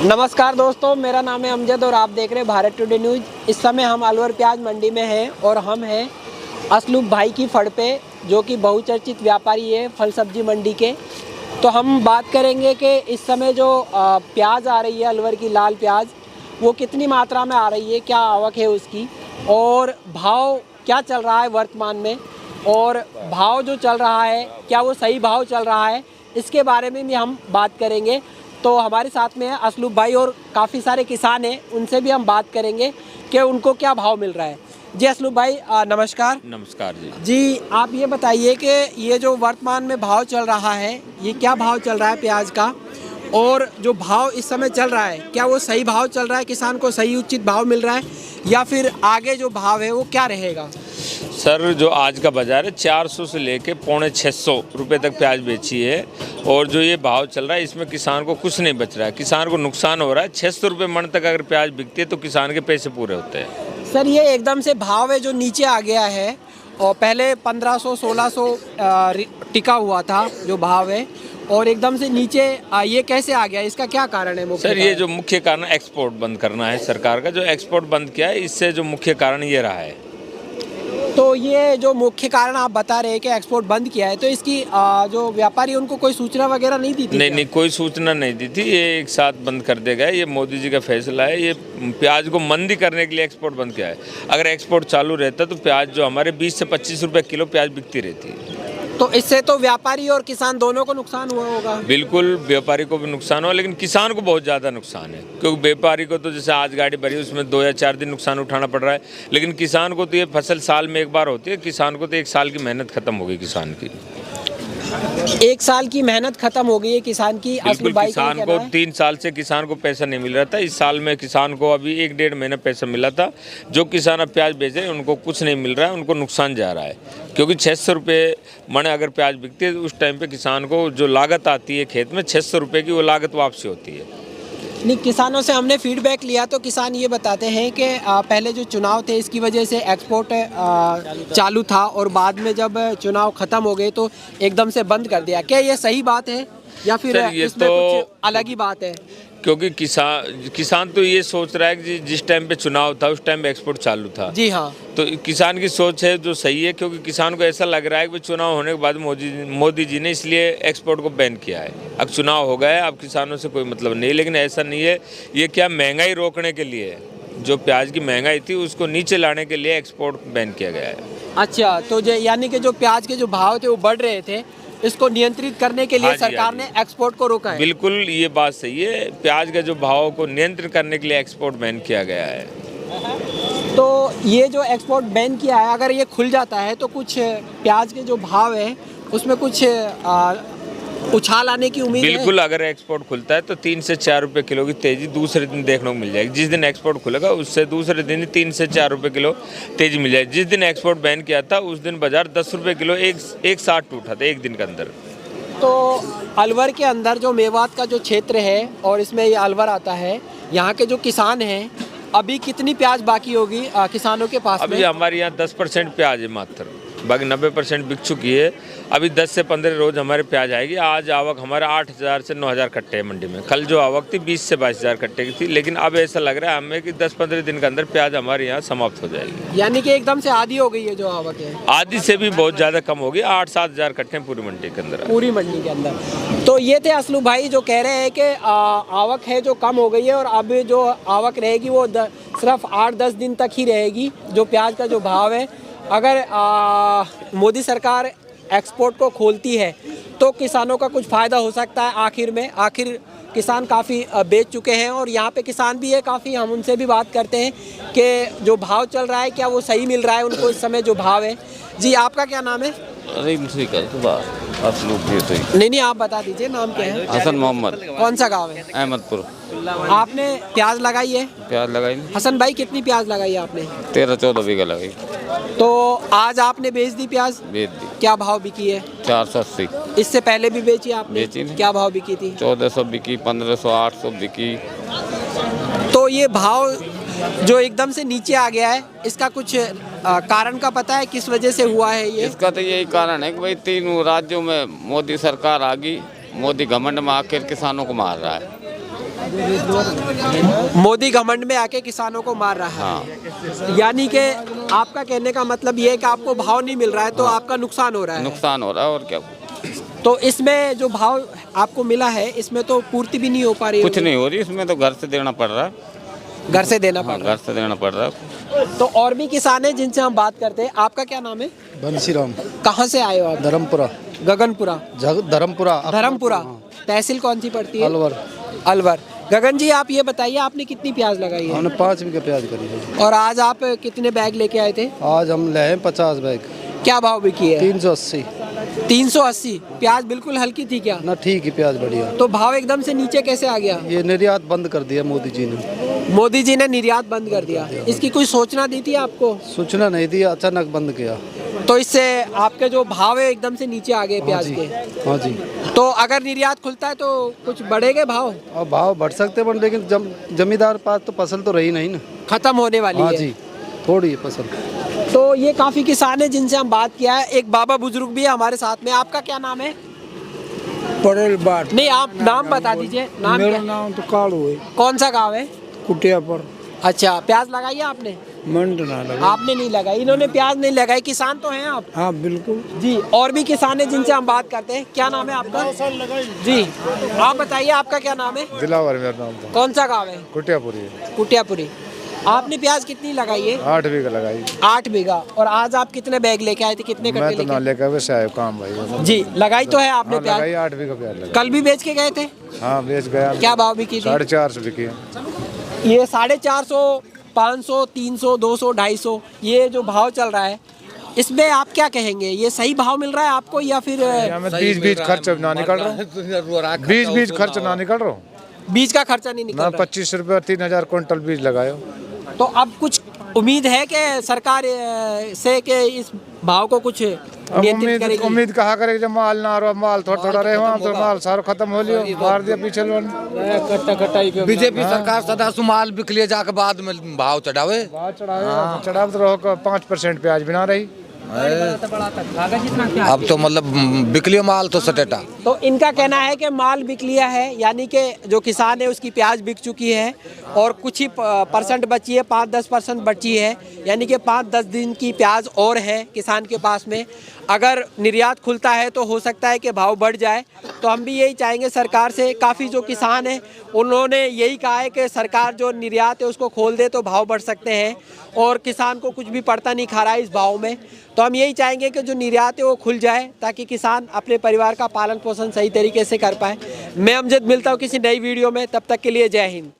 नमस्कार दोस्तों, मेरा नाम है अमजद और आप देख रहे हैं भारत टुडे न्यूज़। इस समय हम अलवर प्याज मंडी में हैं और हम हैं असलूब भाई की फड़ पे, जो कि बहुचर्चित व्यापारी है फल सब्जी मंडी के। तो हम बात करेंगे कि इस समय जो प्याज आ रही है अलवर की लाल प्याज, वो कितनी मात्रा में आ रही है, क्या आवक है उसकी और भाव क्या चल रहा है वर्तमान में, और भाव जो चल रहा है क्या वो सही भाव चल रहा है, इसके बारे में भी हम बात करेंगे। तो हमारे साथ में है असलूब भाई और काफ़ी सारे किसान हैं, उनसे भी हम बात करेंगे कि उनको क्या भाव मिल रहा है। जी असलूब भाई नमस्कार। नमस्कार जी। जी आप ये बताइए कि ये जो वर्तमान में भाव चल रहा है, ये क्या भाव चल रहा है प्याज का, और जो भाव इस समय चल रहा है क्या वो सही भाव चल रहा है, किसान को सही उचित भाव मिल रहा है, या फिर आगे जो भाव है वो क्या रहेगा? सर, जो आज का बाज़ार है 400 से लेके 650 रुपये तक प्याज बेची है, और जो ये भाव चल रहा है इसमें किसान को कुछ नहीं बच रहा है, किसान को नुकसान हो रहा है। 600 रुपये मन तक अगर प्याज बिकती है तो किसान के पैसे पूरे होते हैं। सर ये एकदम से भाव है जो नीचे आ गया है, और पहले 1500-1600 टिका हुआ था जो भाव है, और एकदम से नीचे ये कैसे आ गया, इसका क्या कारण है? सर ये जो मुख्य कारण एक्सपोर्ट बंद करना है सरकार का, जो एक्सपोर्ट बंद किया है, इससे जो मुख्य कारण ये रहा है। तो ये जो मुख्य कारण आप बता रहे हैं कि एक्सपोर्ट बंद किया है, तो इसकी जो व्यापारी उनको कोई सूचना वगैरह नहीं दी थी? नहीं, कोई सूचना नहीं दी थी। ये एक साथ बंद कर देगा, ये मोदी जी का फैसला है। ये प्याज को मंदी करने के लिए एक्सपोर्ट बंद किया है। अगर एक्सपोर्ट चालू रहता तो प्याज जो हमारे 20 से 25 रुपये किलो प्याज बिकती रहती। तो इससे तो व्यापारी और किसान दोनों को नुकसान हुआ होगा? बिल्कुल, व्यापारी को भी नुकसान हुआ, लेकिन किसान को बहुत ज़्यादा नुकसान है, क्योंकि व्यापारी को तो जैसे आज गाड़ी भरी उसमें 2 या 4 दिन नुकसान उठाना पड़ रहा है, लेकिन किसान को तो ये फसल साल में एक बार होती है। किसान को तो 1 साल की मेहनत खत्म हो गई किसान की। 1 साल की मेहनत खत्म हो गई है किसान की। बिल्कुल, किसान को 3 साल से किसान को पैसा नहीं मिल रहा था। इस साल में किसान को अभी 1-1.5 महीना पैसा मिला था। जो किसान अब प्याज बेच रहे हैं उनको कुछ नहीं मिल रहा है, उनको नुकसान जा रहा है, क्योंकि 600 रुपये मन अगर प्याज बिकती है उस टाइम पे किसान को जो लागत आती है खेत में 600 रुपये की, वो लागत वापसी होती है। नहीं, किसानों से हमने फीडबैक लिया तो किसान ये बताते हैं कि पहले जो चुनाव थे इसकी वजह से एक्सपोर्ट चालू था, और बाद में जब चुनाव ख़त्म हो गए तो एकदम से बंद कर दिया। क्या ये सही बात है या फिर इसमें कुछ अलग ही बात है? क्योंकि किसान तो ये सोच रहा है कि जिस टाइम पे चुनाव था उस टाइम पे एक्सपोर्ट चालू था। जी हाँ। तो किसान की सोच है जो सही है, क्योंकि किसान को ऐसा लग रहा है कि चुनाव होने के बाद मोदी जी ने इसलिए एक्सपोर्ट को बैन किया है। अब चुनाव हो गया, अब किसानों से कोई मतलब नहीं, लेकिन ऐसा नहीं है। ये क्या महंगाई रोकने के लिए है, जो प्याज की महंगाई थी उसको नीचे लाने के लिए एक्सपोर्ट बैन किया गया है। अच्छा, तो यानी कि जो प्याज के जो भाव थे वो बढ़ रहे थे, इसको नियंत्रित करने के लिए सरकार ने एक्सपोर्ट को रोका है। बिल्कुल, ये बात सही है। प्याज के जो भाव को नियंत्रित करने के लिए एक्सपोर्ट बैन किया गया है। तो ये जो एक्सपोर्ट बैन किया है, अगर ये खुल जाता है तो कुछ प्याज के जो भाव है उसमें कुछ उछाल आने की उम्मीद है? बिल्कुल, अगर एक्सपोर्ट खुलता है तो 3 से 4 रुपये किलो की तेजी दूसरे दिन देखने को मिल जाएगी। जिस दिन एक्सपोर्ट खुलेगा उससे दूसरे दिन 3 से 4 रुपये किलो तेजी मिल जाएगी। जिस दिन एक्सपोर्ट बैन किया था उस दिन बाजार 10 रुपये किलो एक साथ टूटा था एक दिन के अंदर। तो अलवर के अंदर जो मेवात का जो क्षेत्र है और इसमें ये अलवर आता है, यहाँ के जो किसान हैं, अभी कितनी प्याज बाकी होगी किसानों के पास? अभी हमारे यहाँ 10% प्याज है मात्र, बाकी 90% बिक चुकी है। अभी 10 से 15 रोज़ हमारे प्याज आएगी। आज आवक हमारा 8,000 से 9,000 कट्टे है मंडी में। कल जो आवक थी 20 से 22,000 कट्टे की थी, लेकिन अब ऐसा लग रहा है हमें कि 10-15 दिन के अंदर प्याज हमारे यहाँ समाप्त हो जाएगी। यानी कि एकदम से आधी हो गई है जो आवक है? आधी से भी बहुत ज़्यादा कम होगी। 8-7 हज़ार कट्टे पूरी मंडी के अंदर, पूरी मंडी के अंदर। तो ये थे असलूब भाई जो कह रहे हैं कि आवक है जो कम हो गई है, और अब जो आवक रहेगी वो सिर्फ 8-10 दिन तक ही रहेगी। जो प्याज का जो भाव है, अगर मोदी सरकार एक्सपोर्ट को खोलती है तो किसानों का कुछ फ़ायदा हो सकता है। आखिर किसान काफ़ी बेच चुके हैं, और यहाँ पे किसान भी है काफ़ी। हम उनसे भी बात करते हैं कि जो भाव चल रहा है क्या वो सही मिल रहा है उनको इस समय जो भाव है। जी आपका क्या नाम है? नहीं, आप बता दीजिए, नाम क्या है? हसन मोहम्मद। कौन सा गाँव है? अहमदपुर। आपने प्याज लगाई है? प्याज लगाई। हसन भाई कितनी प्याज लगाई है आपने? 13-14 बीघा लगाई। तो आज आपने बेच दी प्याज? बेच दी। क्या भाव बिकी है? 480। इससे पहले भी बेची आपने? बेची नहीं। क्या भाव बिकी थी? 1400 बिकी, 1500, 800 बिकी। तो ये भाव जो एकदम से नीचे आ गया है, इसका कुछ कारण का पता है किस वजह से हुआ है ये? इसका तो यही कारण है कि भाई तीनों राज्यों में मोदी सरकार आ गई। मोदी घमंड में आकर किसानों को मार रहा है। मोदी घमंड में आके किसानों को मार रहा हाँ है, यानी कि आपका कहने का मतलब ये है कि आपको भाव नहीं मिल रहा है तो आपका नुकसान हो रहा है। नुकसान हो रहा है और क्या, तो इसमें जो भाव आपको मिला है इसमें तो पूर्ति भी नहीं हो पा रही कुछ होगी। नहीं हो रही इसमें, तो घर से देना पड़ रहा है। घर से देना पड़ हाँ, रहा घर से देना पड़ रहा है। है। तो और भी किसान हैं जिनसे हम बात करते हैं। आपका क्या नाम है? बंसीराम, कहाँ से आए हो आप? धर्मपुरा, गगनपुरा। धर्मपुरा, धर्मपुरा तहसील कौन सी पड़ती है? अलवर। अलवर। गगन जी आप ये बताइए आपने कितनी प्याज लगाई है? हमने 5 बीघा प्याज करी है। और आज आप कितने बैग लेके आए थे? आज हम ले हैं 50 बैग, क्या भाव बिकी है? 380। 380। प्याज बिल्कुल हल्की थी क्या? ना ठीक है, प्याज बढ़िया। तो भाव एकदम से नीचे कैसे आ गया? ये निर्यात बंद कर दिया मोदी जी ने। मोदी जी ने निर्यात बंद कर दिया। इसकी कोई सूचना दी थी आपको? सूचना नहीं दी, अचानक बंद किया। तो इससे आपके जो भाव है एकदम से नीचे आ गए हाँ प्याज जी, के। हाँ जी। तो अगर निर्यात खुलता है तो कुछ बढ़ेगा भाव? और भाव बढ़ सकते हैं लेकिन जमींदार पास तो फसल तो रही नहीं ना। खत्म होने वाली हाँ है। जी, थोड़ी है फसल। तो ये काफी किसान है जिनसे हम बात किया है। एक बाबा बुजुर्ग भी है हमारे साथ में। आपका क्या नाम है? पटेल बाट। नहीं, आप नाम बता दीजिए। नाम मेरा क्या? नाम तो कालू है, कौन सा गाँव है? कुटिया पर। अच्छा, प्याज लगाई है आपने? मंड ना लगा। आपने नहीं लगाई, इन्होंने प्याज नहीं लगाई। किसान तो हैं आप? हाँ बिल्कुल। जी। और भी किसान है जिनसे हम बात करते हैं। क्या नाम है आपका? जी, आप बताइए आपका क्या नाम है? दिलावर मेरा नाम था। कौन सा गाँव है? कुटियापुरी। कुटियापुरी। आपने प्याज कितनी लगाई है? 8 बीघा लगाई। 8 बीघा। और आज आप कितने बैग लेके आए थे? कितने मैं कट्टे तो ना लेके? लेकर वैसे आया काम भाई। जी, लगाई तो है आपने हाँ, प्याज? लगाई 8 बीघा प्याज लगाई। कल भी बेच के गए थे? हाँ बेच गया। क्या भाव बिकी थी? 450 बिकी। ये 450, 500, 300, 200, 250 ये जो भाव चल रहा है इसमें आप क्या कहेंगे? ये सही भाव मिल रहा है आपको या फिर मैं बीज खर्च ना निकल रहा हूँ। बीज खर्च ना निकल रहा हूँ बीज का खर्चा नहीं निकल ना। रहा? 25 रुपये 3000 क्विंटल बीज लगायो। तो अब कुछ उम्मीद है कि सरकार से कि इस भाव को कुछ अब नियंत्रित करेगी? उम्मीद कहा करेगी जब माल ना रहा, माल थोड़ा थोड़ा रहे वहाँ तो माल सारा खत्म हो लियो, मार दिया पीछे लोन। बीजेपी सरकार सदा सुमाल बिकलिए जाके बाद में भाव चढ़ावे। भाव चढ़ाव तो रहो 5% प्याज बिना रही। अब तो मतलब बिकलियो माल तो सटेटा। तो इनका कहना है कि माल बिक लिया है, यानी कि जो किसान है उसकी प्याज बिक चुकी है और कुछ ही परसेंट बची है, 5-10% बची है, यानी कि 5-10 दिन की प्याज और है किसान के पास में। अगर निर्यात खुलता है तो हो सकता है कि भाव बढ़ जाए। तो हम भी यही चाहेंगे सरकार से। काफ़ी जो किसान हैं उन्होंने यही कहा है कि सरकार जो निर्यात है उसको खोल दे तो भाव बढ़ सकते हैं और किसान को कुछ भी पड़ता नहीं खा रहा है इस भाव में। तो हम यही चाहेंगे कि जो निर्यात है वो खुल जाए ताकि किसान अपने परिवार का पालन पोषण सही तरीके से कर पाए। मैं अमजद मिलता हूँ किसी नई वीडियो में, तब तक के लिए जय हिंद।